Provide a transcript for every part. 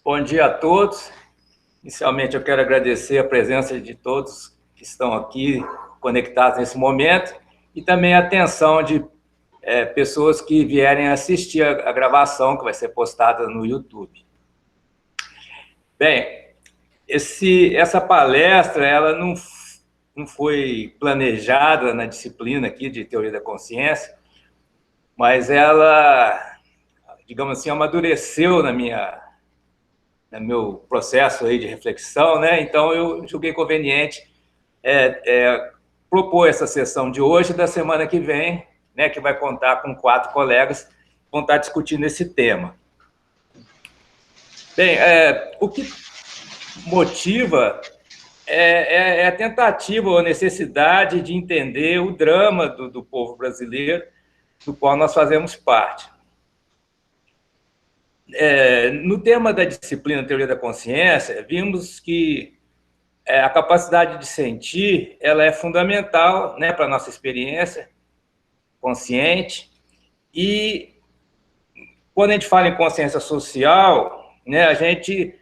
Bom dia a todos. Inicialmente, eu quero agradecer a presença de todos que estão aqui conectados nesse momento e também a atenção de pessoas que vierem assistir a gravação que vai ser postada no YouTube. Bem, essa palestra ela não foi planejada na disciplina aqui de Teoria da Consciência, mas ela, digamos assim, amadureceu no meu processo aí de reflexão, né? Então eu julguei conveniente propor essa sessão de hoje e da semana que vem, né? Que vai contar com 4 colegas que vão estar discutindo esse tema. Bem, o que motiva é a tentativa ou a necessidade de entender o drama do povo brasileiro, do qual nós fazemos parte. No tema da disciplina Teoria da Consciência, vimos que a capacidade de sentir ela é fundamental, né, para a nossa experiência consciente, e quando a gente fala em consciência social, né, a gente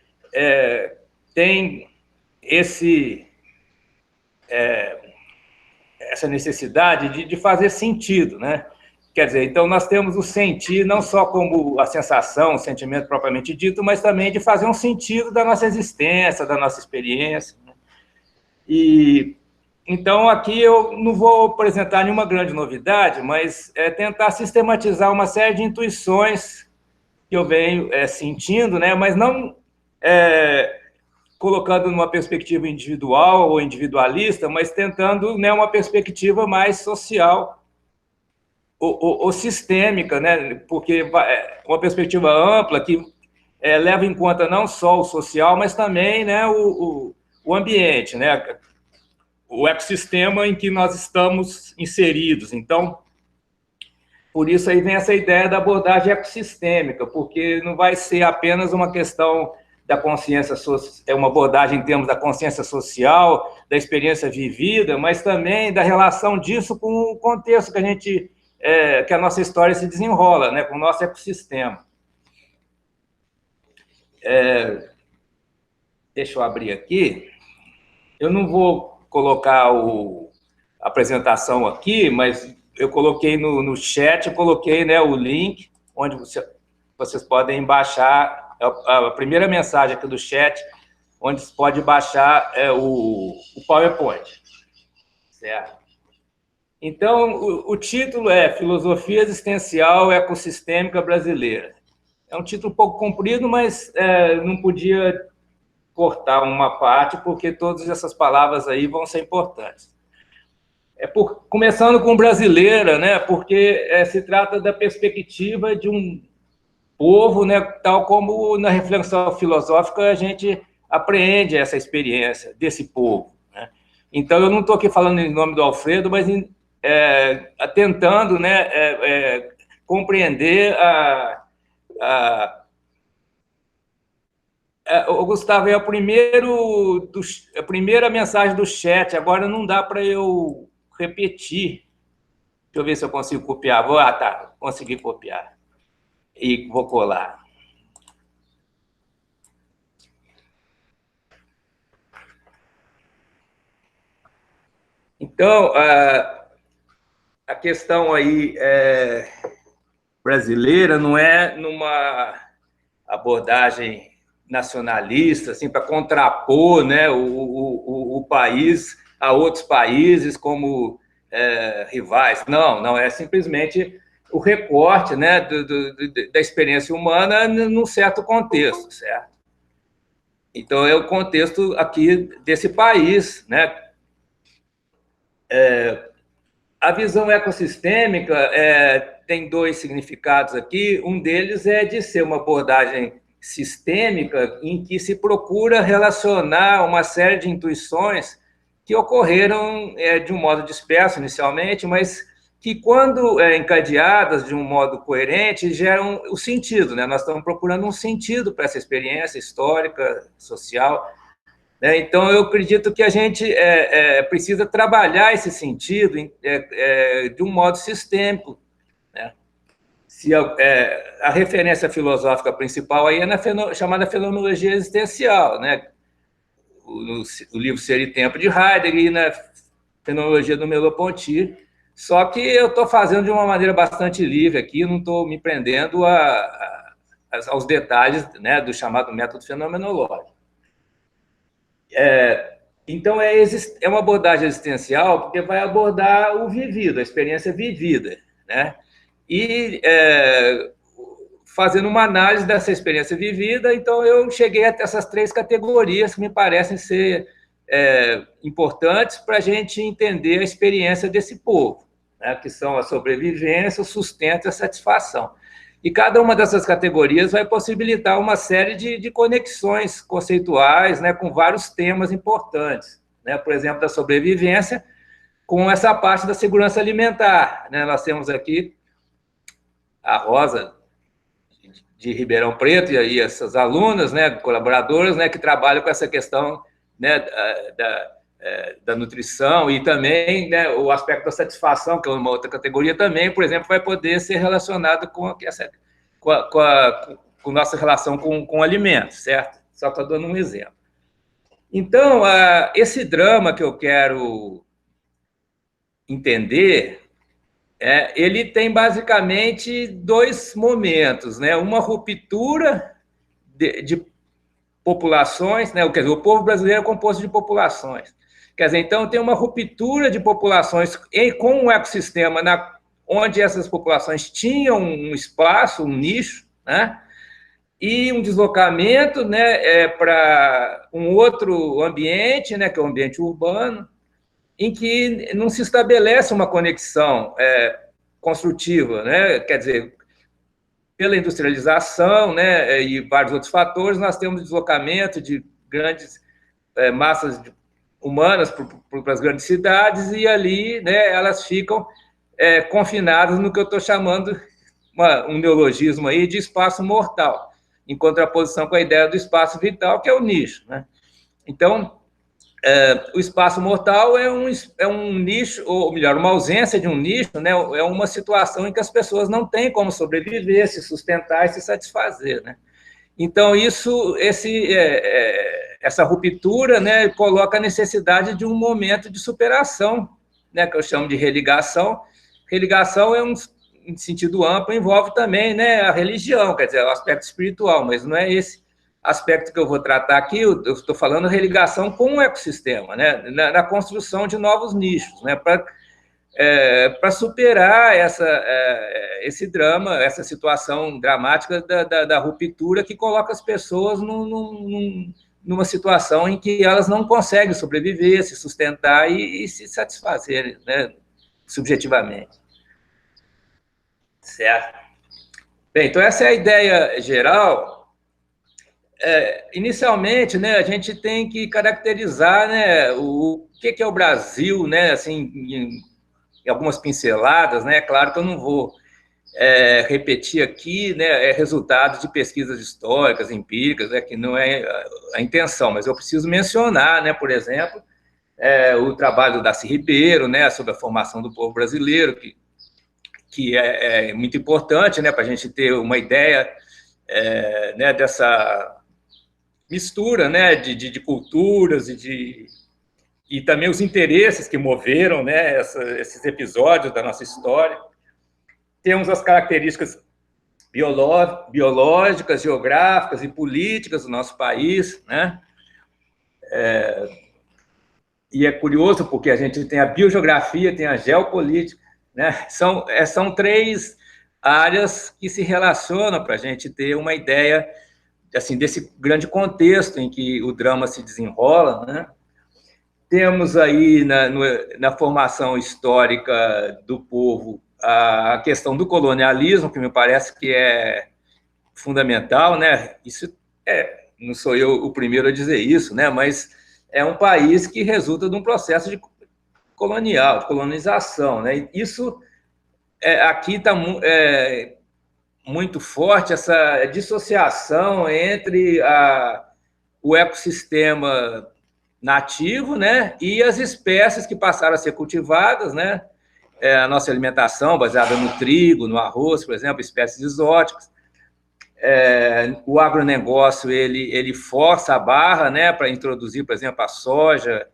tem essa necessidade de fazer sentido, né? Quer dizer, então nós temos o sentir não só como a sensação, o sentimento propriamente dito, mas também de fazer um sentido da nossa existência, da nossa experiência, né? E então aqui eu não vou apresentar nenhuma grande novidade, mas tentar sistematizar uma série de intuições que eu venho sentindo, né? Mas não colocando numa perspectiva individual ou individualista, mas tentando, né, uma perspectiva mais social ou sistêmica, né? Porque uma perspectiva ampla que leva em conta não só o social, mas também, né, o ambiente, né? O ecossistema em que nós estamos inseridos. Então, por isso aí vem essa ideia da abordagem ecossistêmica, porque não vai ser apenas uma questão da consciência social, uma abordagem em termos da consciência social, da experiência vivida, mas também da relação disso com o contexto que a nossa história se desenrola, né, com o nosso ecossistema. Deixa eu abrir aqui. Eu não vou colocar a apresentação aqui, mas eu coloquei no chat, eu coloquei, né, o link, onde vocês podem baixar a primeira mensagem aqui do chat, onde você pode baixar o PowerPoint. Certo? Então, o título é Filosofia Existencial Ecossistêmica Brasileira. É um título um pouco comprido, mas não podia cortar uma parte, porque todas essas palavras aí vão ser importantes. Começando com brasileira, né, porque se trata da perspectiva de um povo, né, tal como na reflexão filosófica a gente apreende essa experiência desse povo, né? Então, eu não estou aqui falando em nome do Alfredo, mas tentando, né, compreender o Gustavo, é a primeira mensagem do chat, agora não dá para eu repetir. Deixa eu ver se eu consigo copiar. Tá, consegui copiar. E vou colar. Então, a questão aí brasileira não é numa abordagem nacionalista, assim, para contrapor, né, o país a outros países como rivais. Não, é simplesmente o recorte, né, da experiência humana num certo contexto, certo? Então, é o contexto aqui desse país, né? A visão ecossistêmica tem 2 significados aqui. Um deles é de ser uma abordagem sistêmica em que se procura relacionar uma série de intuições que ocorreram de um modo disperso inicialmente, mas que, quando encadeadas de um modo coerente, geram o sentido, né? Nós estamos procurando um sentido para essa experiência histórica, social. Então, eu acredito que a gente precisa trabalhar esse sentido de um modo sistêmico, né? a referência filosófica principal aí é na chamada fenomenologia existencial, né? O livro Ser e Tempo de Heidegger e na fenomenologia do Merleau-Ponty. Só que eu estou fazendo de uma maneira bastante livre aqui, não estou me prendendo aos detalhes, né, do chamado método fenomenológico. Então, é uma abordagem existencial porque vai abordar o vivido, a experiência vivida, né? E fazendo uma análise dessa experiência vivida, então eu cheguei até essas 3 categorias que me parecem ser importantes para a gente entender a experiência desse povo, né? Que são a sobrevivência, o sustento e a satisfação. E cada uma dessas categorias vai possibilitar uma série de conexões conceituais, né, com vários temas importantes, né? Por exemplo, da sobrevivência, com essa parte da segurança alimentar, né? Nós temos aqui a Rosa de Ribeirão Preto e aí essas alunas, né, colaboradoras, né, que trabalham com essa questão, né, da nutrição e também, né, o aspecto da satisfação, que é uma outra categoria também, por exemplo, vai poder ser relacionado com nossa relação com alimentos, certo? Só estou dando um exemplo. Então, esse drama que eu quero entender, ele tem basicamente 2 momentos, né? Uma ruptura de populações, né? Quer dizer, o povo brasileiro é composto de populações. Quer dizer, então tem uma ruptura de populações com um ecossistema onde essas populações tinham um espaço, um nicho, né? E um deslocamento, né, para um outro ambiente, né, que é o ambiente urbano, em que não se estabelece uma conexão construtiva, né? Quer dizer, pela industrialização, né, e vários outros fatores, nós temos deslocamento de grandes massas humanas para as grandes cidades e ali, né, elas ficam confinadas no que eu estou chamando, um neologismo aí, de espaço mortal, em contraposição com a ideia do espaço vital, que é o nicho, né? Então, o espaço mortal é um nicho, ou melhor, uma ausência de um nicho, né? É uma situação em que as pessoas não têm como sobreviver, se sustentar e se satisfazer, né? Então, essa ruptura, né, coloca a necessidade de um momento de superação, né, que eu chamo de religação. Religação em sentido amplo, envolve também, né, a religião, quer dizer, o aspecto espiritual, mas não é esse aspecto que eu vou tratar aqui. Eu estou falando religação com o ecossistema, né, na construção de novos nichos, né, para superar esse drama, essa situação dramática da ruptura que coloca as pessoas numa situação em que elas não conseguem sobreviver, se sustentar e se satisfazer, né, subjetivamente. Certo? Bem, então essa é a ideia geral. Inicialmente, né, a gente tem que caracterizar, né, o que é o Brasil, né, assim, em algumas pinceladas, né? Claro que eu não vou repetir aqui, né, resultados de pesquisas históricas, empíricas, né, que não é a intenção, mas eu preciso mencionar, né, por exemplo, o trabalho do Darcy Ribeiro, né, sobre a formação do povo brasileiro, que é muito importante, né, para a gente ter uma ideia né, dessa mistura, né, de culturas e também os interesses que moveram, né, esses episódios da nossa história. Temos as características biológicas, geográficas e políticas do nosso país, né? E é curioso porque a gente tem a biogeografia, tem a geopolítica, né? São 3 áreas que se relacionam para a gente ter uma ideia assim, desse grande contexto em que o drama se desenrola, né? Temos aí na formação histórica do povo a questão do colonialismo, que me parece que é fundamental, né? Isso não sou eu o primeiro a dizer isso, né? Mas é um país que resulta de um processo de colonização, né? Isso aqui está muito forte, essa dissociação entre o ecossistema nativo, né, e as espécies que passaram a ser cultivadas, né, a nossa alimentação baseada no trigo, no arroz, por exemplo, espécies exóticas. O agronegócio ele força a barra, né, para introduzir, por exemplo, a soja.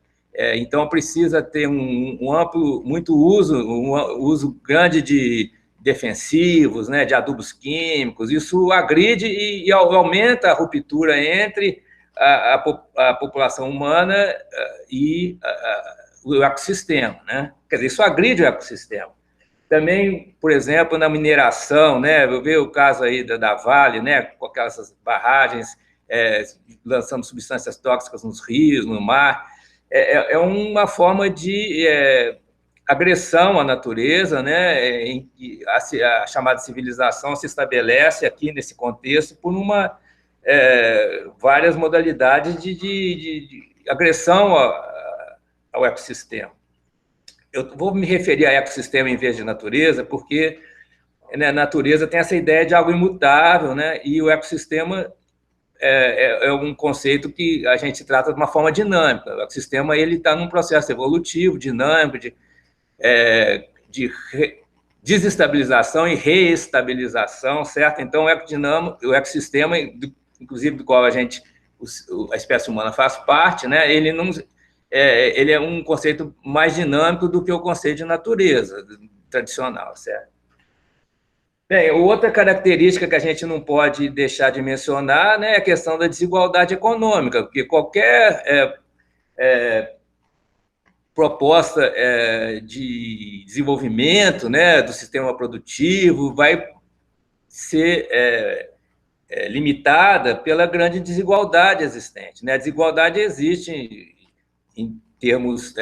Então precisa ter um amplo, muito uso, um uso grande de defensivos, né, de adubos químicos. Isso agride e aumenta a ruptura entre a população humana e o ecossistema, né? Quer dizer, isso agride o ecossistema. Também, por exemplo, na mineração, né? Eu vejo o caso aí da Vale, né? Com aquelas barragens lançando substâncias tóxicas nos rios, no mar. É uma forma de agressão à natureza, né? A chamada civilização se estabelece aqui nesse contexto por várias modalidades de agressão ao ecossistema. Eu vou me referir a ecossistema em vez de natureza, porque né, natureza tem essa ideia de algo imutável, né? E o ecossistema é um conceito que a gente trata de uma forma dinâmica. O ecossistema ele está num processo evolutivo, dinâmico, de desestabilização e reestabilização, certo? Então, o ecossistema, inclusive do qual a espécie humana faz parte, né? Ele é um conceito mais dinâmico do que o conceito de natureza tradicional, certo? Bem, outra característica que a gente não pode deixar de mencionar, né, é a questão da desigualdade econômica, porque qualquer proposta de desenvolvimento, né, do sistema produtivo vai ser limitada pela grande desigualdade existente, né? A desigualdade existe em termos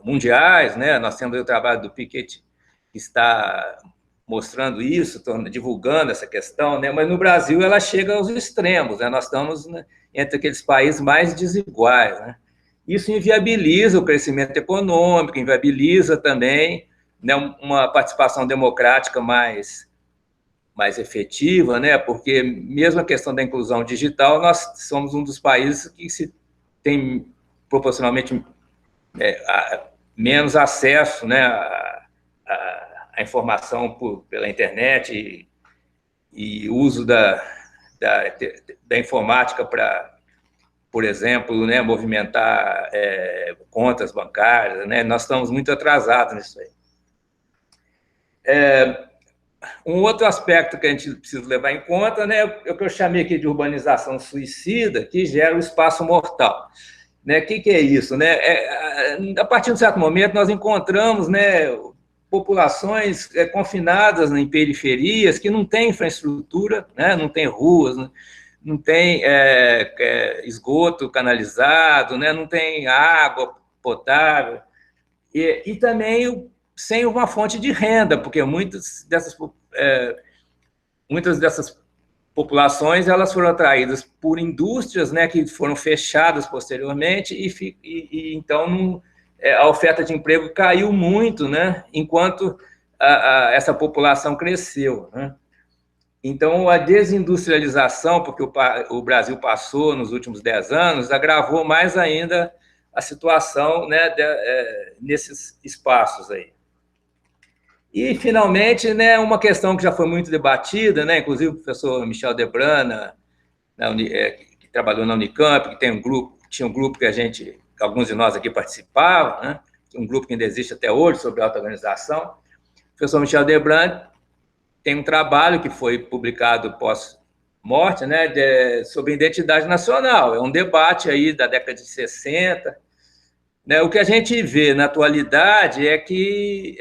mundiais, né? Nós temos o trabalho do Piketty, que está mostrando isso, divulgando essa questão, né? Mas no Brasil ela chega aos extremos, né? Nós estamos, né, entre aqueles países mais desiguais, né? Isso inviabiliza o crescimento econômico, inviabiliza também, né, uma participação democrática mais efetiva, né? Porque mesmo a questão da inclusão digital, nós somos um dos países que se tem proporcionalmente menos acesso, né, à informação pela internet e uso da informática para, por exemplo, né, movimentar contas bancárias, né? Nós estamos muito atrasados nisso aí. Um outro aspecto que a gente precisa levar em conta, né, é o que eu chamei aqui de urbanização suicida, que gera o espaço mortal. Né? O que é isso? Né? A partir de um certo momento, nós encontramos, né, populações confinadas em periferias que não têm infraestrutura, né, não tem ruas, não tem esgoto canalizado, né, não tem água potável, e também sem uma fonte de renda, porque muitas dessas populações elas foram atraídas por indústrias, né, que foram fechadas posteriormente e então a oferta de emprego caiu muito, né, enquanto essa população cresceu, né? Então a desindustrialização, porque o Brasil passou nos últimos 10 anos, agravou mais ainda a situação, né, nesses espaços aí. E, finalmente, né, uma questão que já foi muito debatida, né, inclusive o professor Michel Debrana, que trabalhou na Unicamp, que tinha um grupo que alguns de nós aqui participavam, né, um grupo que ainda existe até hoje sobre auto-organização. O professor Michel Debrana tem um trabalho que foi publicado pós-morte, né, sobre identidade nacional. É um debate aí da década de 60. Né, o que a gente vê na atualidade é que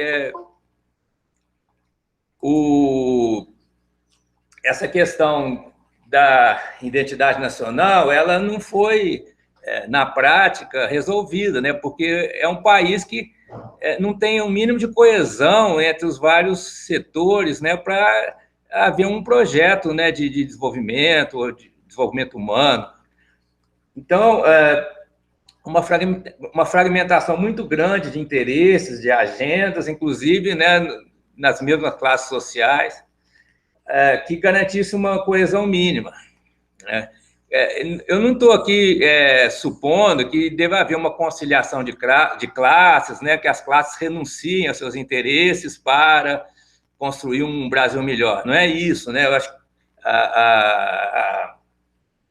essa questão da identidade nacional, ela não foi, na prática, resolvida, né? Porque é um país que não tem um mínimo de coesão entre os vários setores, né, para haver um projeto, né, de desenvolvimento, ou de desenvolvimento humano. Então, uma fragmentação muito grande de interesses, de agendas, inclusive, né, nas mesmas classes sociais, que garantisse uma coesão mínima, né? Eu não estou aqui supondo que deva haver uma conciliação de classes, né, que as classes renunciem aos seus interesses para construir um Brasil melhor. Não é isso, né? Eu acho que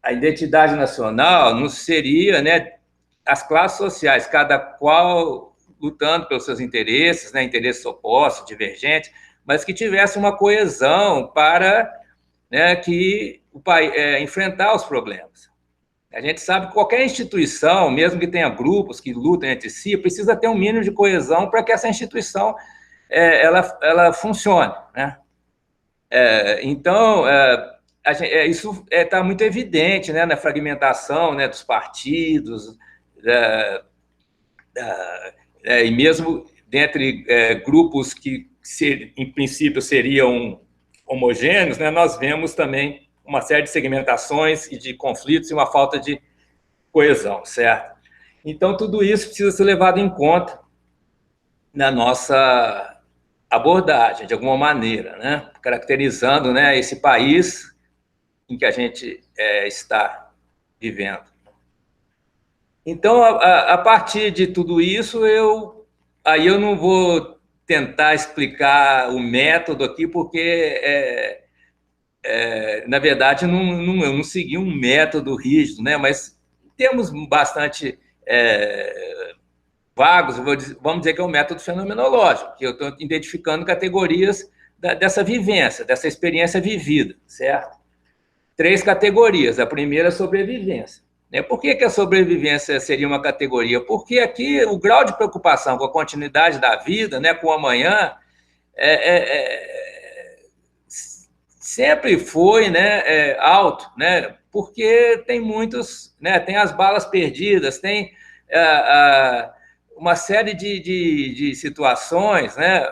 a identidade nacional não seria, né, as classes sociais, cada qual lutando pelos seus interesses, né, interesses opostos, divergentes, mas que tivesse uma coesão para, né, que o país enfrentar os problemas. A gente sabe que qualquer instituição, mesmo que tenha grupos que lutam entre si, precisa ter um mínimo de coesão para que essa instituição ela funcione, né? Então, isso está muito evidente, né, na fragmentação, né, dos partidos, e mesmo dentre grupos que, em princípio, seriam homogêneos, né, nós vemos também uma série de segmentações e de conflitos e uma falta de coesão, certo? Então, tudo isso precisa ser levado em conta na nossa abordagem, de alguma maneira, né? Caracterizando, né, esse país em que a gente está vivendo. Então, a partir de tudo isso, aí eu não vou tentar explicar o método aqui, porque, na verdade, eu não segui um método rígido, né? Mas temos bastante vagos, vamos dizer que é um método fenomenológico, que eu estou identificando categorias dessa vivência, dessa experiência vivida, certo? 3 categorias. A primeira é sobrevivência. Por que a sobrevivência seria uma categoria? Porque aqui o grau de preocupação com a continuidade da vida, né, com o amanhã, sempre foi, né, alto, né, porque tem muitos, né, tem as balas perdidas, tem uma série de situações, né,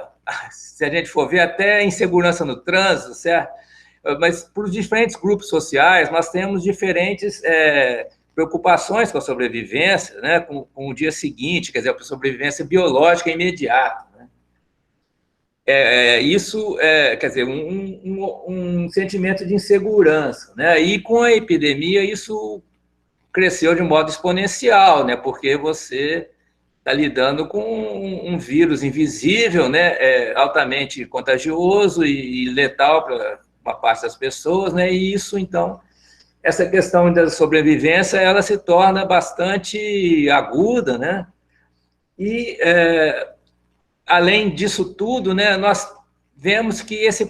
se a gente for ver, até insegurança no trânsito, certo? Mas para os diferentes grupos sociais, nós temos diferentes preocupações com a sobrevivência, né, com o dia seguinte, quer dizer, a sobrevivência biológica imediata. Né? Isso quer dizer, um sentimento de insegurança. Né? E com a epidemia, isso cresceu de um modo exponencial, né, porque você está lidando com um vírus invisível, né, altamente contagioso e letal para uma parte das pessoas, né, e isso, então, essa questão da sobrevivência, ela se torna bastante aguda, né, e, além disso tudo, né, nós vemos que esse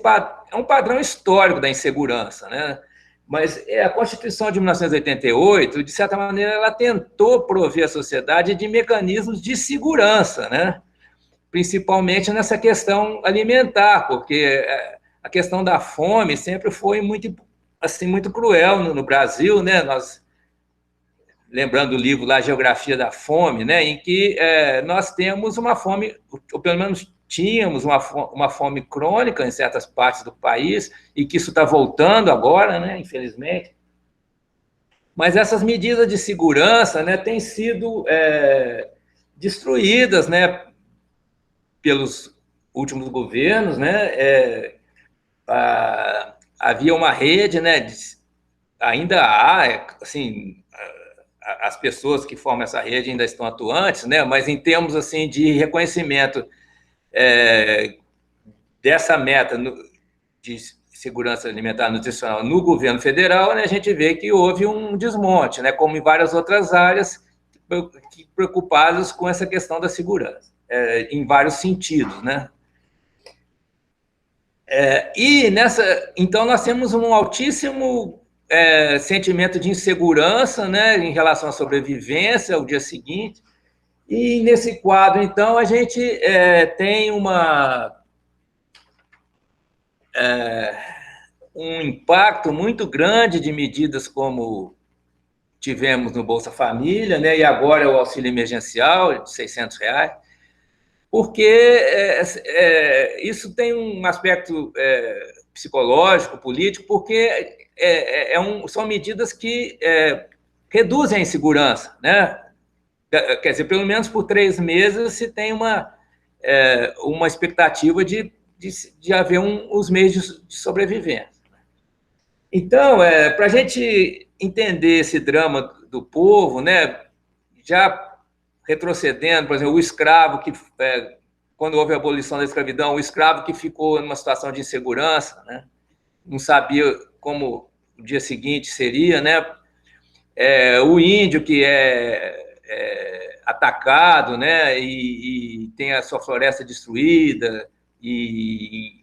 é um padrão histórico da insegurança, né, mas a Constituição de 1988, de certa maneira, ela tentou prover a sociedade de mecanismos de segurança, né? Principalmente nessa questão alimentar, porque a questão da fome sempre foi muito, assim, muito cruel no Brasil, né? Nós, lembrando do livro lá, Geografia da Fome, né? Em que nós temos uma fome, ou pelo menos tínhamos uma fome crônica em certas partes do país, e que isso está voltando agora, né, infelizmente. Mas essas medidas de segurança, né, têm sido destruídas, né, pelos últimos governos. Né, havia uma rede, né, ainda há, assim, as pessoas que formam essa rede ainda estão atuantes, né, mas em termos assim, de reconhecimento dessa meta de segurança alimentar nutricional no governo federal, né, a gente vê que houve um desmonte, né, como em várias outras áreas preocupadas com essa questão da segurança, em vários sentidos, né. Então, nós temos um altíssimo sentimento de insegurança, né, em relação à sobrevivência ao dia seguinte, e nesse quadro, então, a gente tem um impacto muito grande de medidas como tivemos no Bolsa Família, né, e agora o auxílio emergencial de R$600, porque isso tem um aspecto psicológico, político, porque são medidas que reduzem a insegurança, né? Quer dizer, pelo menos por 3 meses se tem uma expectativa de haver os meios de sobrevivência. Então, para a gente entender esse drama do povo, né, já retrocedendo, por exemplo, o escravo que, quando houve a abolição da escravidão, o escravo que ficou numa situação de insegurança, né, não sabia como o dia seguinte seria, né, o índio que é atacado, né, e tem a sua floresta destruída e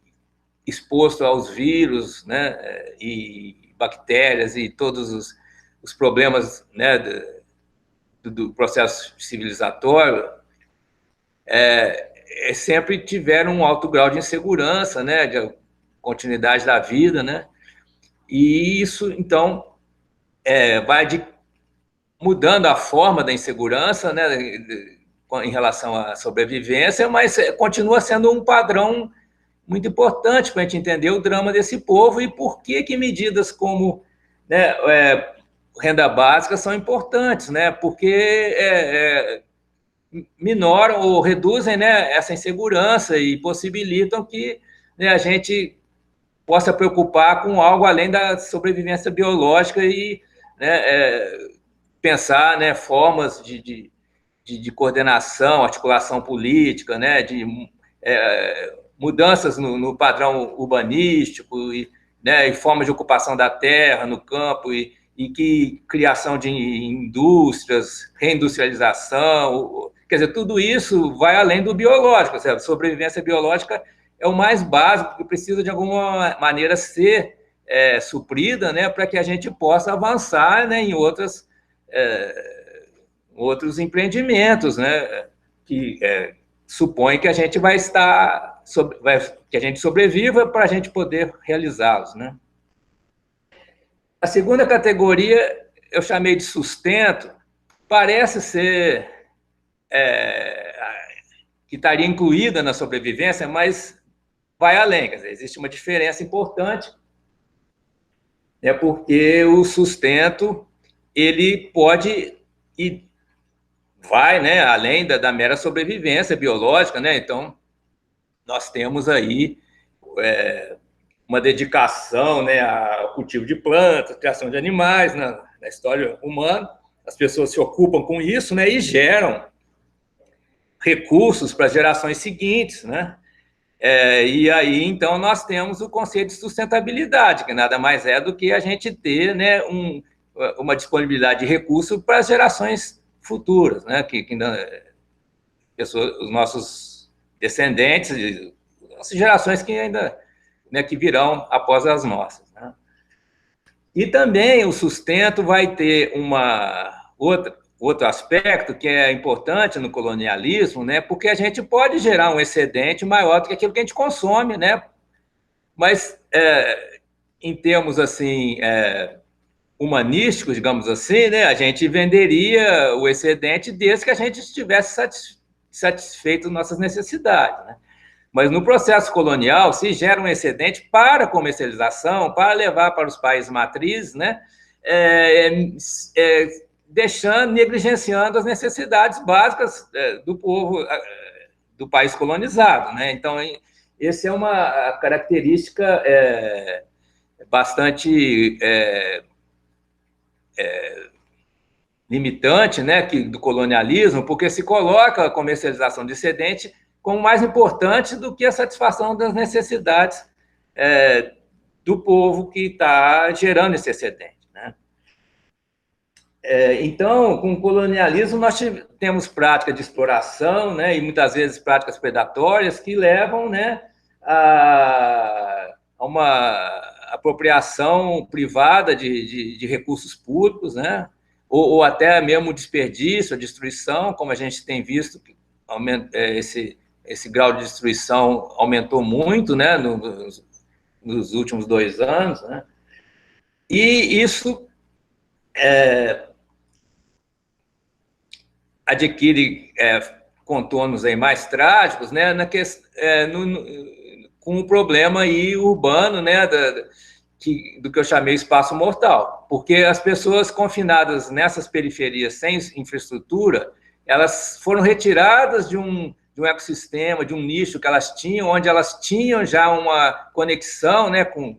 exposto aos vírus, né, e bactérias e todos os problemas, né, do processo civilizatório, sempre tiveram um alto grau de insegurança, né, de continuidade da vida, né, e isso, então, vai mudando a forma da insegurança, né, em relação à sobrevivência, mas continua sendo um padrão muito importante para a gente entender o drama desse povo e por que medidas como, né, renda básica são importantes, né, porque minoram ou reduzem, né, essa insegurança e possibilitam que, né, a gente possa preocupar com algo além da sobrevivência biológica e, né, pensar, né, formas de coordenação, articulação política, né, de mudanças no padrão urbanístico e, né, e formas de ocupação da terra no campo e que criação de indústrias, reindustrialização, quer dizer, tudo isso vai além do biológico, certo? Sobrevivência biológica é o mais básico que precisa de alguma maneira ser suprida, né, para que a gente possa avançar, né, em outros empreendimentos, né, que supõe que a gente vai estar, que a gente sobreviva para a gente poder realizá-los, né? A segunda categoria eu chamei de sustento, parece ser que estaria incluída na sobrevivência, mas vai além, quer dizer, existe uma diferença importante, né, porque o sustento ele pode e vai, né, além da mera sobrevivência biológica, né? Então nós temos aí uma dedicação, né, ao cultivo de plantas, criação de animais na história humana. As pessoas se ocupam com isso, né, e geram recursos para as gerações seguintes, né? E aí, então, nós temos o conceito de sustentabilidade, que nada mais é do que a gente ter, né, uma disponibilidade de recursos para as gerações futuras, né, que os nossos descendentes, as gerações que ainda, né, que virão após as nossas, né? E também o sustento vai ter outro aspecto que é importante no colonialismo, né, porque a gente pode gerar um excedente maior do que aquilo que a gente consome, né, mas em termos assim humanísticos, digamos assim, né, a gente venderia o excedente desde que a gente estivesse satisfeito nossas necessidades, né? Mas no processo colonial se gera um excedente para comercialização, para levar para os países matrizes, né? Negligenciando as necessidades básicas do povo do país colonizado, né? Então, essa é uma característica bastante limitante, né, do colonialismo, porque se coloca a comercialização de excedente como mais importante do que a satisfação das necessidades do povo que está gerando esse excedente, né? Então, com o colonialismo, nós temos práticas de exploração, né, e muitas vezes práticas predatórias que levam, né, a uma apropriação privada de recursos públicos, né, ou até mesmo desperdício, a destruição, como a gente tem visto, esse grau de destruição aumentou muito, né, nos últimos 2 anos, né, e isso adquire contornos aí mais trágicos, né, com o problema aí urbano, né, do que eu chamei espaço mortal, porque as pessoas confinadas nessas periferias sem infraestrutura, elas foram retiradas de um ecossistema, de um nicho que elas tinham, onde elas tinham já uma conexão, né, com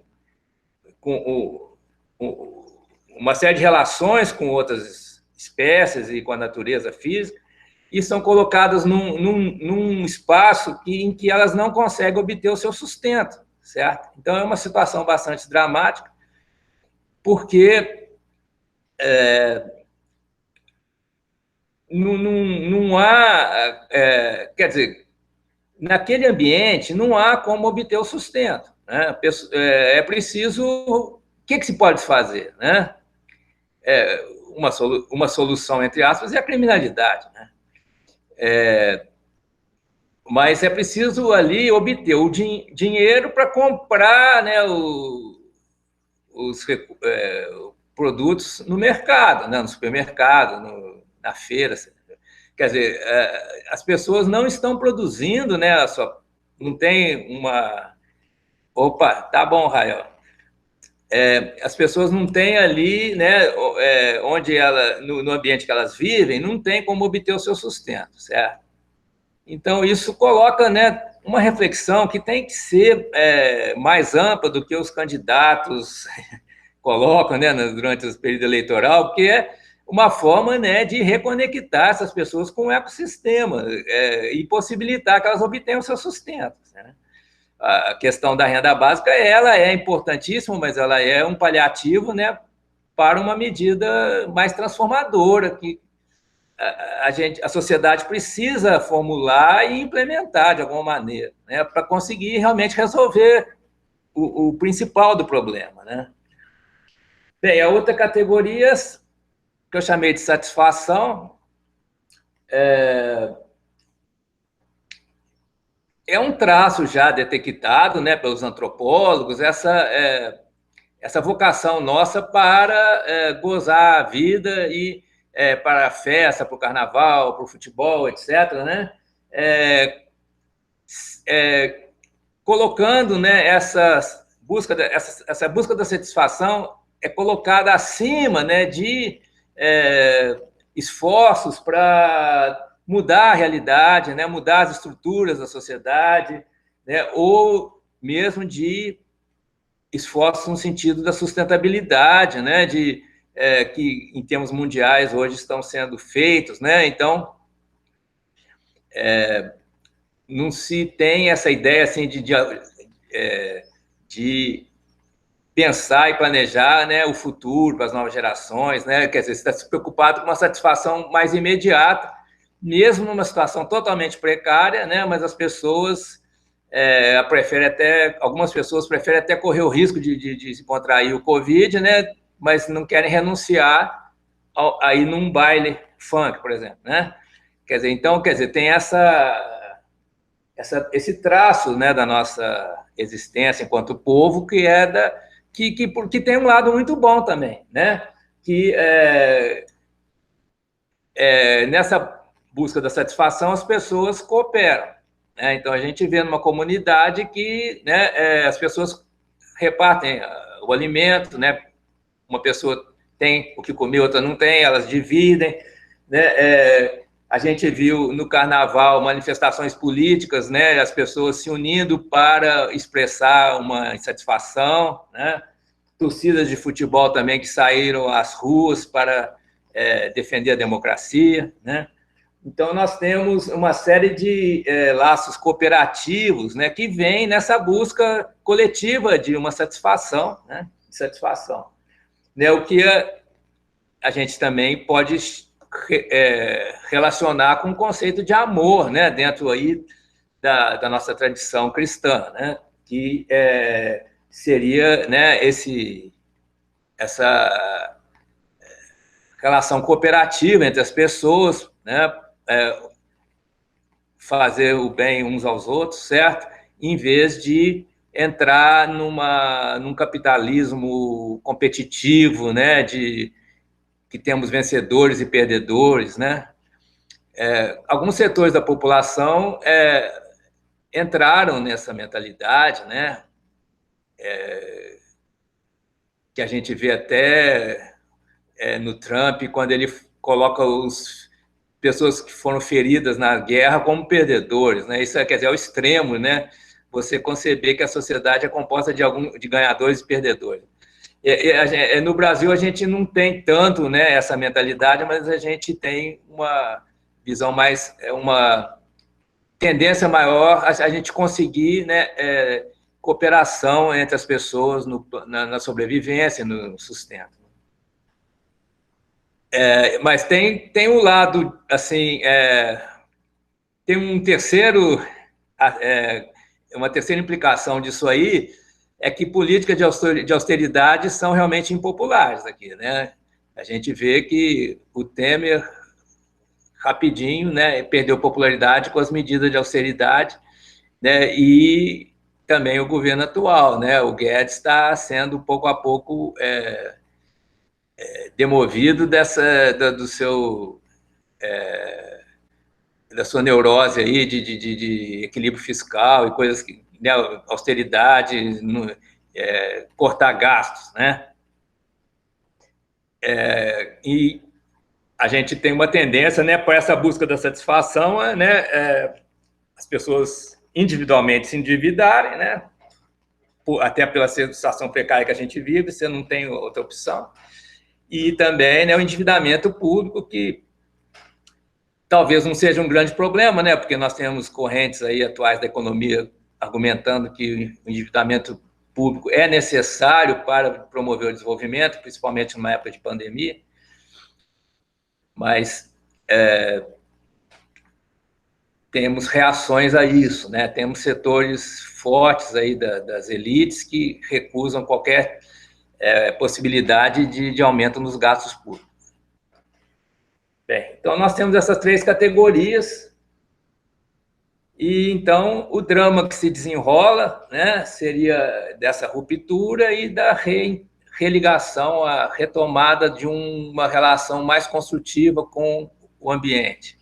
uma série de relações com outras espécies e com a natureza física, e são colocadas num espaço em que elas não conseguem obter o seu sustento, certo? Então, é uma situação bastante dramática, porque não há, quer dizer, naquele ambiente não há como obter o sustento, né? É preciso, o que se pode fazer, né? Uma solução, entre aspas, é a criminalidade, né? Mas é preciso ali obter o dinheiro para comprar, né, os produtos no mercado, né, no supermercado, na feira. Quer dizer, as pessoas não estão produzindo, né, não tem uma... Opa, tá bom, Rael. As pessoas não têm ali, né, onde no ambiente que elas vivem, não tem como obter o seu sustento, certo? Então, isso coloca, né, uma reflexão que tem que ser mais ampla do que os candidatos colocam, né, durante o período eleitoral, porque é uma forma, né, de reconectar essas pessoas com o ecossistema e possibilitar que elas obtenham seu sustento, né? A questão da renda básica, ela é importantíssima, mas ela é um paliativo, né, para uma medida mais transformadora, que a sociedade precisa formular e implementar de alguma maneira, né, para conseguir realmente resolver o principal do problema, né? Bem, a outra categoria que eu chamei de satisfação é um traço já detectado, né, pelos antropólogos, essa vocação nossa para gozar a vida e para a festa, para o carnaval, para o futebol, etc., né? Colocando, né, essa busca da satisfação é colocada acima, né, de esforços para mudar a realidade, né, mudar as estruturas da sociedade, né, ou mesmo de esforços no sentido da sustentabilidade, né, que em termos mundiais hoje estão sendo feitos, né? Então, não se tem essa ideia assim de pensar e planejar, né, o futuro para as novas gerações, né? Quer dizer, você está se preocupado com uma satisfação mais imediata, mesmo numa situação totalmente precária, né? Mas as pessoas algumas pessoas preferem até correr o risco de se contrair o Covid, né? Mas não querem renunciar a ir num baile funk, por exemplo, né? Então, tem esse traço, né, da nossa existência enquanto povo, que tem um lado muito bom também, né? Que nessa busca da satisfação as pessoas cooperam, né? Então a gente vê numa comunidade que, né, as pessoas repartem o alimento, né? Uma pessoa tem o que comer, outra não tem, elas dividem, né? A gente viu no carnaval manifestações políticas, né? As pessoas se unindo para expressar uma insatisfação, né? Torcidas de futebol também que saíram às ruas para defender a democracia, né? Então, nós temos uma série de laços cooperativos, né, que vêm nessa busca coletiva de uma satisfação, né? Satisfação. Né, o que a gente também pode relacionar com o conceito de amor, né, dentro aí da nossa tradição cristã, né, que seria, né, essa relação cooperativa entre as pessoas, né, fazer o bem uns aos outros, certo? Em vez de entrar num capitalismo competitivo, né, que temos vencedores e perdedores, né? Alguns setores da população entraram nessa mentalidade, né? Que a gente vê até no Trump, quando ele coloca pessoas que foram feridas na guerra como perdedores, né? Isso quer dizer, é o extremo, né? Você conceber que a sociedade é composta de ganhadores e perdedores. No Brasil, a gente não tem tanto, né, essa mentalidade, mas a gente tem uma visão mais, uma tendência maior a gente conseguir, né, cooperação entre as pessoas na sobrevivência, no sustento. Mas tem um lado, assim, tem uma terceira implicação disso aí, é que políticas de austeridade são realmente impopulares aqui, né? A gente vê que o Temer, rapidinho, né, perdeu popularidade com as medidas de austeridade, né, e também o governo atual, né? O Guedes está sendo, pouco a pouco, demovido da sua neurose aí de equilíbrio fiscal e coisas que, né, austeridade, cortar gastos, né? E a gente tem uma tendência, né, para essa busca da satisfação, né, as pessoas individualmente se endividarem, né, até pela situação precária que a gente vive, você não tem outra opção. E também, né, o endividamento público, que talvez não seja um grande problema, né, porque nós temos correntes aí atuais da economia argumentando que o endividamento público é necessário para promover o desenvolvimento, principalmente numa época de pandemia, mas temos reações a isso, né? Temos setores fortes aí das elites que recusam qualquer possibilidade de aumento nos gastos públicos. Bem, então nós temos essas três categorias, e então o drama que se desenrola, né, seria dessa ruptura e da religação, a retomada de uma relação mais construtiva com o ambiente.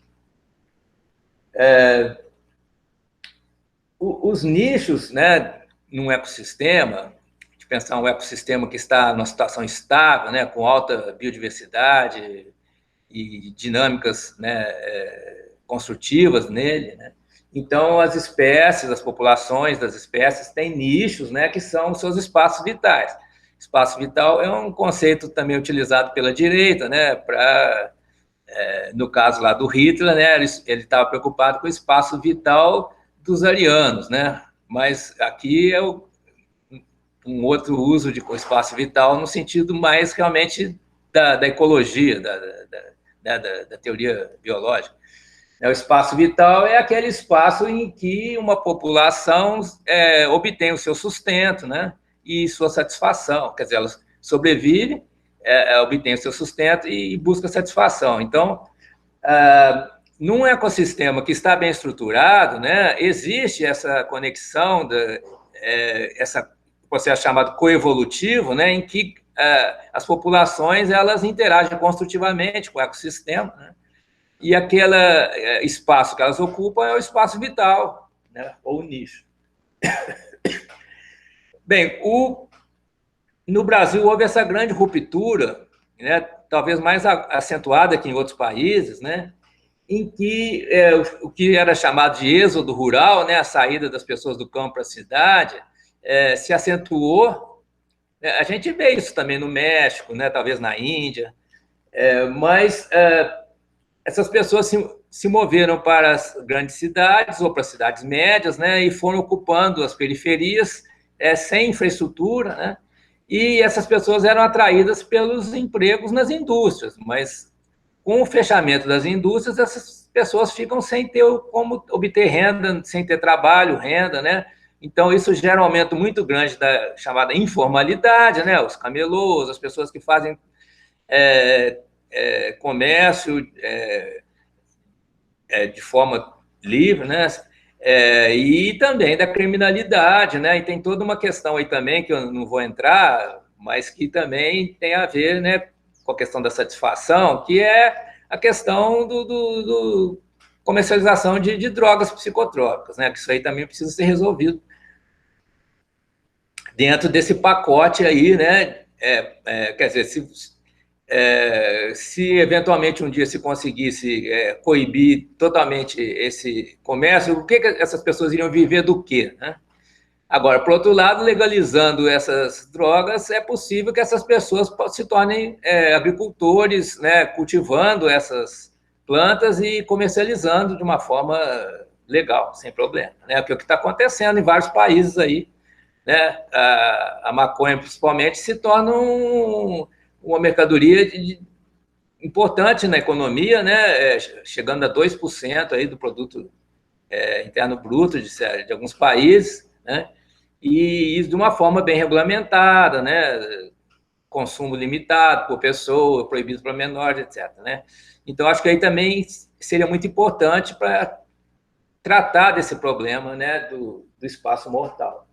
Os nichos, né, num ecossistema, de pensar um ecossistema que está numa situação estável, né, com alta biodiversidade e dinâmicas, né, construtivas nele, né? Então, as espécies, as populações das espécies têm nichos, né, que são os seus espaços vitais. Espaço vital é um conceito também utilizado pela direita, né, para, no caso lá do Hitler, né, ele estava preocupado com o espaço vital dos arianos, né? Mas aqui é um outro uso de espaço vital no sentido mais realmente da ecologia, da teoria biológica. O espaço vital é aquele espaço em que uma população obtém o seu sustento, né, e sua satisfação. Quer dizer, ela sobrevive, obtém o seu sustento e busca satisfação. Então, num ecossistema que está bem estruturado, né, existe essa conexão, essa processo chamado coevolutivo, né, em que as populações elas interagem construtivamente com o ecossistema, né, e aquele espaço que elas ocupam é o espaço vital, né, ou nicho. Bem, no Brasil houve essa grande ruptura, né, talvez mais acentuada que em outros países, né, em que o que era chamado de êxodo rural, né, a saída das pessoas do campo para a cidade, se acentuou. A gente vê isso também no México, né, talvez na Índia, mas essas pessoas se moveram para as grandes cidades ou para as cidades médias, né, e foram ocupando as periferias sem infraestrutura, né, e essas pessoas eram atraídas pelos empregos nas indústrias, mas com o fechamento das indústrias, essas pessoas ficam sem ter como obter renda, sem ter trabalho, renda, né? Então, isso gera um aumento muito grande da chamada informalidade, né? Os camelôs, as pessoas que fazem comércio de forma livre, né? E também da criminalidade, né? E tem toda uma questão aí também, que eu não vou entrar, mas que também tem a ver, né, com a questão da satisfação, que é a questão do comercialização de drogas psicotrópicas, né? Que isso aí também precisa ser resolvido dentro desse pacote aí, né? Quer dizer, se eventualmente um dia se conseguisse coibir totalmente esse comércio, o que essas pessoas iriam viver do quê, né? Agora, por outro lado, legalizando essas drogas, é possível que essas pessoas se tornem agricultores, né, cultivando essas plantas e comercializando de uma forma legal, sem problema, né? Que é o que está acontecendo em vários países aí, né? A maconha, principalmente, se torna uma mercadoria importante na economia, né? Chegando a 2% aí do produto interno bruto de alguns países, né? E isso de uma forma bem regulamentada, né? Consumo limitado por pessoa, proibido para menores, etc. Né? Então, acho que aí também seria muito importante para tratar desse problema, né, do espaço mortal.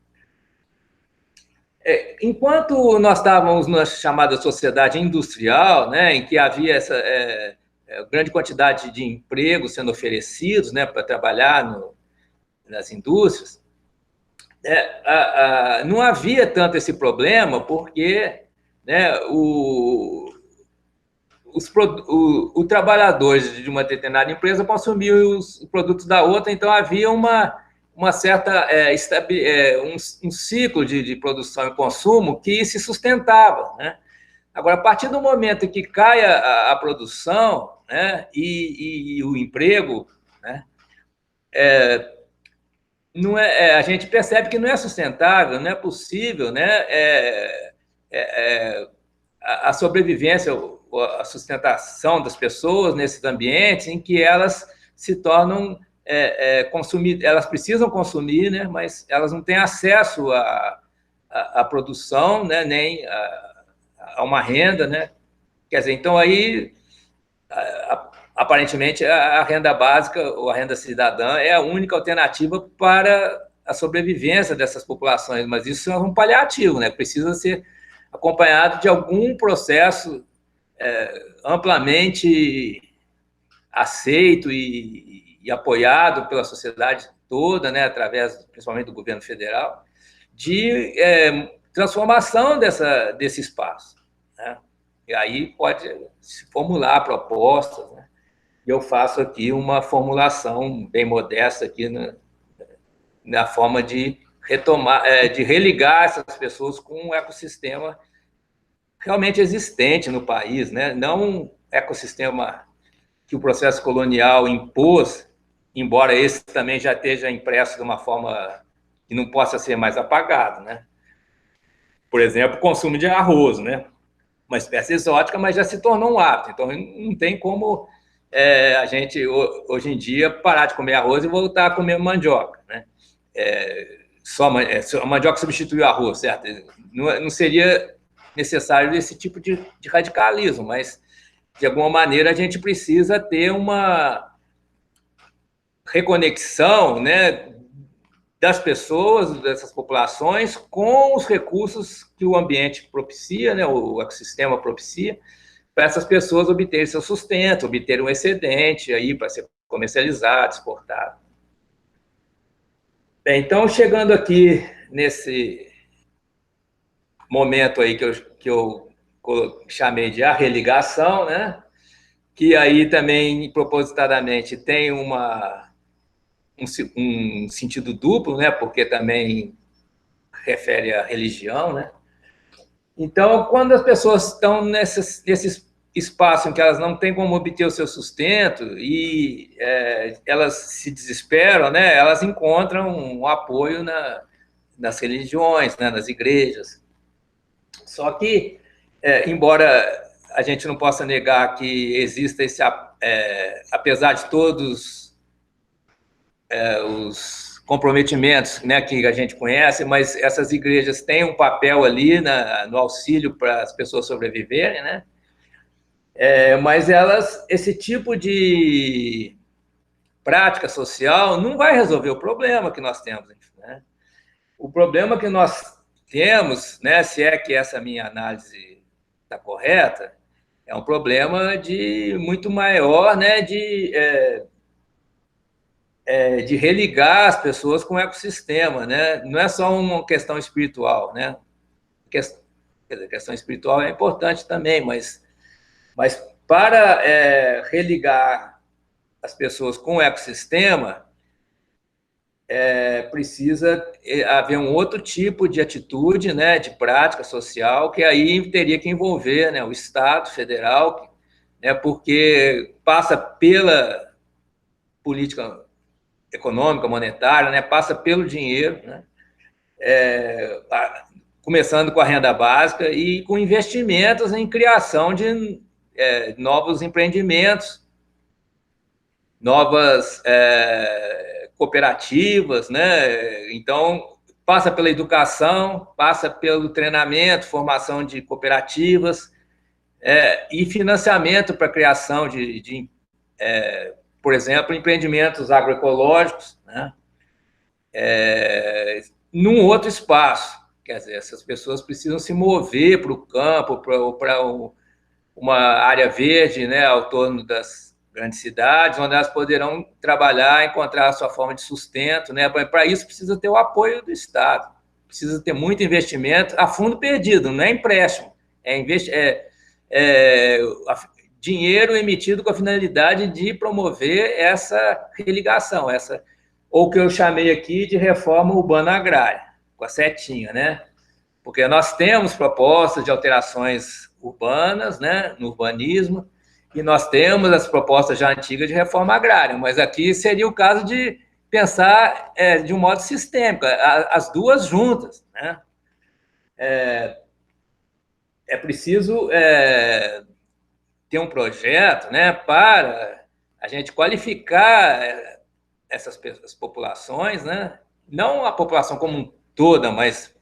Enquanto nós estávamos na chamada sociedade industrial, né, em que havia essa grande quantidade de empregos sendo oferecidos, né, para trabalhar nas indústrias, não havia tanto esse problema, porque, né, o trabalhador de uma determinada empresa consumia os produtos da outra, então havia uma certa um ciclo de produção e consumo que se sustentava, né? Agora, a partir do momento que cai a produção, né, e o emprego, né, não a gente percebe que não é sustentável, não é possível, né, a sobrevivência, a sustentação das pessoas nesses ambientes em que elas se tornam consumir, elas precisam consumir, né, mas elas não têm acesso à produção, né, nem a uma renda, né? Quer dizer, então aí aparentemente a renda básica ou a renda cidadã é a única alternativa para a sobrevivência dessas populações, mas isso é um paliativo, né? Precisa ser acompanhado de algum processo amplamente aceito e apoiado pela sociedade toda, né, através principalmente do governo federal, de transformação desse espaço, né? E aí pode se formular propostas, né? E eu faço aqui uma formulação bem modesta aqui na forma de retomar, de religar essas pessoas com um ecossistema realmente existente no país, né? Não um ecossistema que o processo colonial impôs, embora esse também já esteja impresso de uma forma que não possa ser mais apagado, né? Por exemplo, o consumo de arroz, né? Uma espécie exótica, mas já se tornou um hábito. Então, não tem como a gente, hoje em dia, parar de comer arroz e voltar a comer mandioca, né? A mandioca substitui o arroz, certo? Não seria necessário esse tipo de radicalismo, mas, de alguma maneira, a gente precisa ter uma reconexão, né, das pessoas, dessas populações, com os recursos que o ambiente propicia, né, o ecossistema propicia, para essas pessoas obterem seu sustento, obterem um excedente aí para ser comercializado, exportado. Bem, então, chegando aqui nesse momento aí que eu chamei de a religação, né, que aí também, propositadamente, tem um sentido duplo, né, porque também refere à religião, né? Então, quando as pessoas estão nesse espaço em que elas não têm como obter o seu sustento e elas se desesperam, né? Elas encontram um apoio nas religiões, né? Nas igrejas. Só que, embora a gente não possa negar que exista esse, apesar de todos os comprometimentos, né, que a gente conhece, mas essas igrejas têm um papel ali no auxílio para as pessoas sobreviverem, né? Mas esse tipo de prática social não vai resolver o problema que nós temos, né? O problema que nós temos, né, se é que essa minha análise está correta, é um problema de muito maior, né, de religar as pessoas com o ecossistema, né? Não é só uma questão espiritual, né? A questão espiritual é importante também, mas para religar as pessoas com o ecossistema, precisa haver um outro tipo de atitude, né, de prática social, que aí teria que envolver, né, o Estado federal, né, porque passa pela política econômica, monetária, né, passa pelo dinheiro, né, começando com a renda básica e com investimentos em criação de novos empreendimentos, novas cooperativas, né? Então, passa pela educação, passa pelo treinamento, formação de cooperativas e financiamento para a criação por exemplo, empreendimentos agroecológicos, né? Num outro espaço. Quer dizer, essas pessoas precisam se mover para o campo, para uma área verde, né, ao torno das grandes cidades, onde elas poderão trabalhar, encontrar a sua forma de sustento, né? Para isso precisa ter o apoio do Estado, precisa ter muito investimento a fundo perdido, não é empréstimo, é dinheiro emitido com a finalidade de promover essa religação, ou que eu chamei aqui de reforma urbana agrária, com a setinha, né? Porque nós temos propostas de alterações urbanas, né, no urbanismo, e nós temos as propostas já antigas de reforma agrária, mas aqui seria o caso de pensar de um modo sistêmico, as duas juntas, né? É preciso ter um projeto, né, para a gente qualificar essas populações, né? Não a população como um toda, mas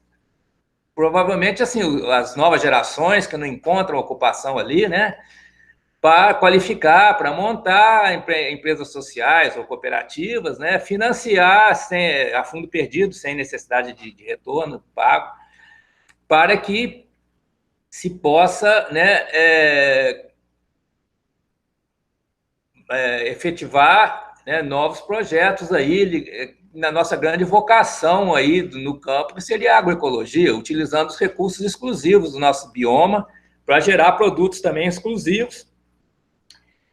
provavelmente assim as novas gerações que não encontram ocupação ali, né, para qualificar, para montar empresas sociais ou cooperativas, né, financiar a fundo perdido, sem necessidade de retorno pago, para que se possa, né, efetivar, né, novos projetos aí na nossa grande vocação aí no campo, que seria a agroecologia, utilizando os recursos exclusivos do nosso bioma para gerar produtos também exclusivos.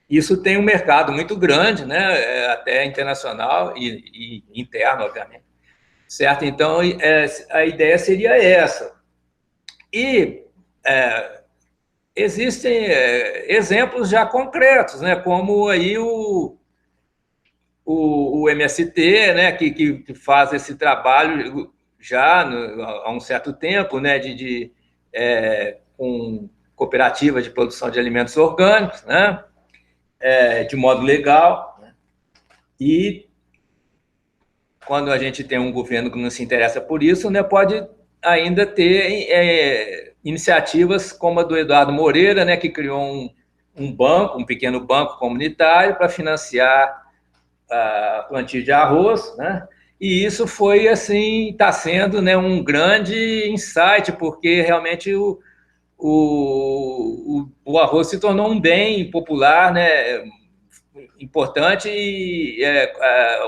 Isso tem um mercado muito grande, né, até internacional e interno, obviamente. Certo? Então, a ideia seria essa. E existem exemplos já concretos, né, como aí o MST, né, que faz esse trabalho já há um certo tempo, né, com cooperativa de produção de alimentos orgânicos, né, de modo legal, né, e quando a gente tem um governo que não se interessa por isso, né, pode ainda ter iniciativas como a do Eduardo Moreira, né, que criou um banco, um pequeno banco comunitário para financiar a plantio de arroz, né? E isso foi assim, está sendo, né, um grande insight, porque realmente o arroz se tornou um bem popular, né, importante e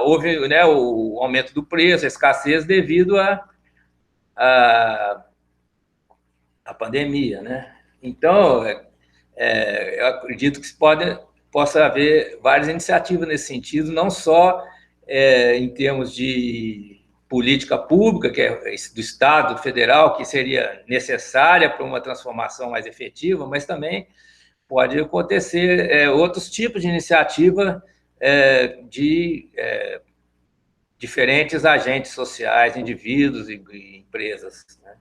houve, né, o aumento do preço, a escassez devido à pandemia, né? Então, eu acredito que possa haver várias iniciativas nesse sentido, não só em termos de política pública, que é do Estado federal, que seria necessária para uma transformação mais efetiva, mas também pode acontecer outros tipos de iniciativa de diferentes agentes sociais, indivíduos e empresas, né?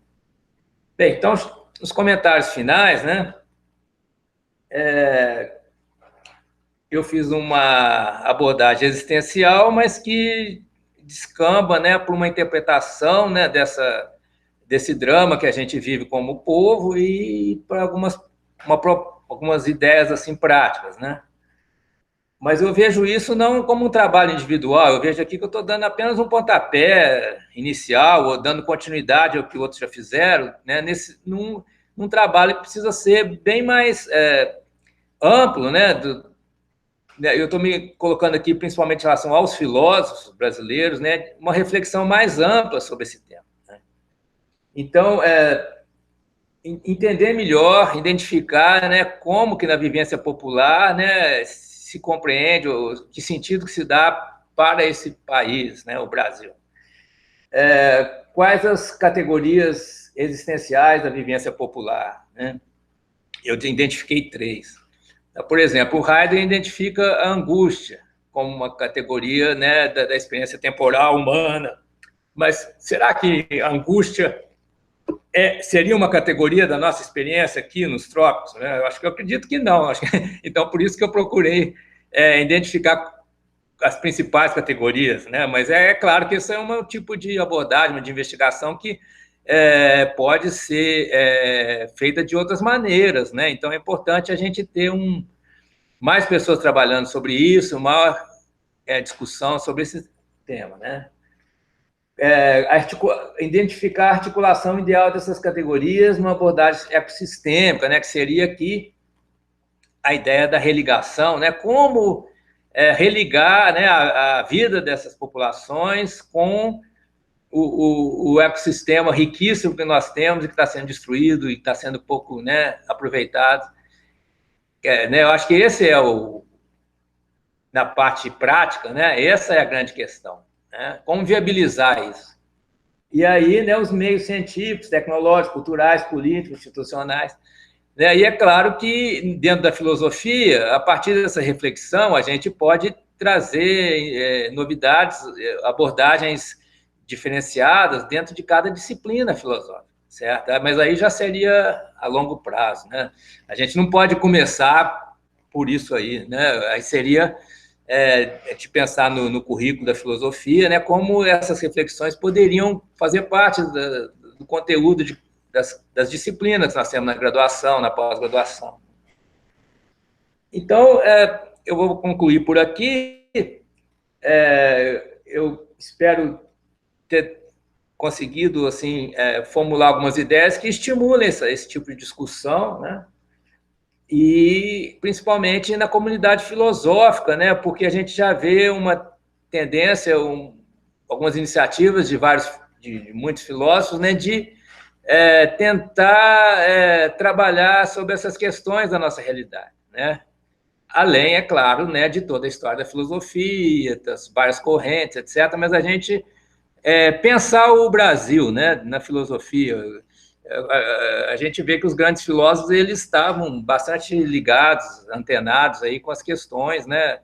Bem, então, os comentários finais, né? Eu fiz uma abordagem existencial, mas que descamba, né, por uma interpretação, né, desse drama que a gente vive como povo e para algumas ideias assim práticas, né? Mas eu vejo isso não como um trabalho individual, eu vejo aqui que eu estou dando apenas um pontapé inicial, ou dando continuidade ao que outros já fizeram, né, num trabalho que precisa ser bem mais amplo, né? Eu estou me colocando aqui principalmente em relação aos filósofos brasileiros, né, uma reflexão mais ampla sobre esse tema, né? Então, entender melhor, identificar, né, como que na vivência popular, né, se compreende, que sentido que se dá para esse país, né, o Brasil. Quais as categorias existenciais da vivência popular, né? Eu identifiquei 3. Por exemplo, o Heidegger identifica a angústia como uma categoria, né, da experiência temporal humana. Mas será que a angústia seria uma categoria da nossa experiência aqui nos trópicos? Né? Eu acredito que não. Então, por isso que eu procurei identificar as principais categorias, né? Mas é claro que esse é um tipo de abordagem, de investigação que pode ser feita de outras maneiras, né? Então, é importante a gente ter mais pessoas trabalhando sobre isso, maior discussão sobre esse tema, né? Identificar a articulação ideal dessas categorias numa abordagem ecossistêmica, né, que seria aqui a ideia da religação, né, como religar, né, a vida dessas populações com o ecossistema riquíssimo que nós temos e que está sendo destruído e está sendo pouco, né, aproveitado. Né, eu acho que esse na parte prática, né, essa é a grande questão. Né, como viabilizar isso? E aí, né, os meios científicos, tecnológicos, culturais, políticos, institucionais. Né? E é claro que, dentro da filosofia, a partir dessa reflexão, a gente pode trazer novidades, abordagens diferenciadas dentro de cada disciplina filosófica, certo? Mas aí já seria a longo prazo, né? A gente não pode começar por isso aí, né? Aí seria de pensar no currículo da filosofia, né, como essas reflexões poderiam fazer parte do conteúdo das disciplinas que nós temos na graduação, na pós-graduação. Então, eu vou concluir por aqui. Eu espero ter conseguido assim, formular algumas ideias que estimulem esse tipo de discussão, né? E principalmente na comunidade filosófica, né? Porque a gente já vê uma tendência, algumas iniciativas de muitos filósofos, né? De tentar trabalhar sobre essas questões da nossa realidade, né? Além, é claro, né, de toda a história da filosofia, das várias correntes, etc. Mas a gente pensar o Brasil, né, na filosofia, a gente vê que os grandes filósofos eles estavam bastante ligados, antenados aí com as questões, né,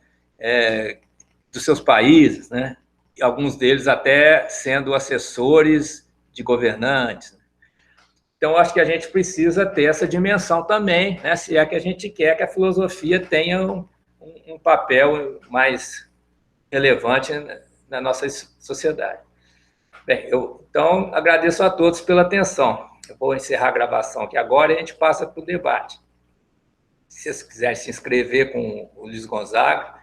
dos seus países, né, e alguns deles até sendo assessores de governantes. Então, acho que a gente precisa ter essa dimensão também, né, se é que a gente quer que a filosofia tenha um papel mais relevante na nossa sociedade. Bem, então, agradeço a todos pela atenção. Eu vou encerrar a gravação aqui agora e a gente passa para o debate. Se vocês quiserem se inscrever com o Luiz Gonzaga,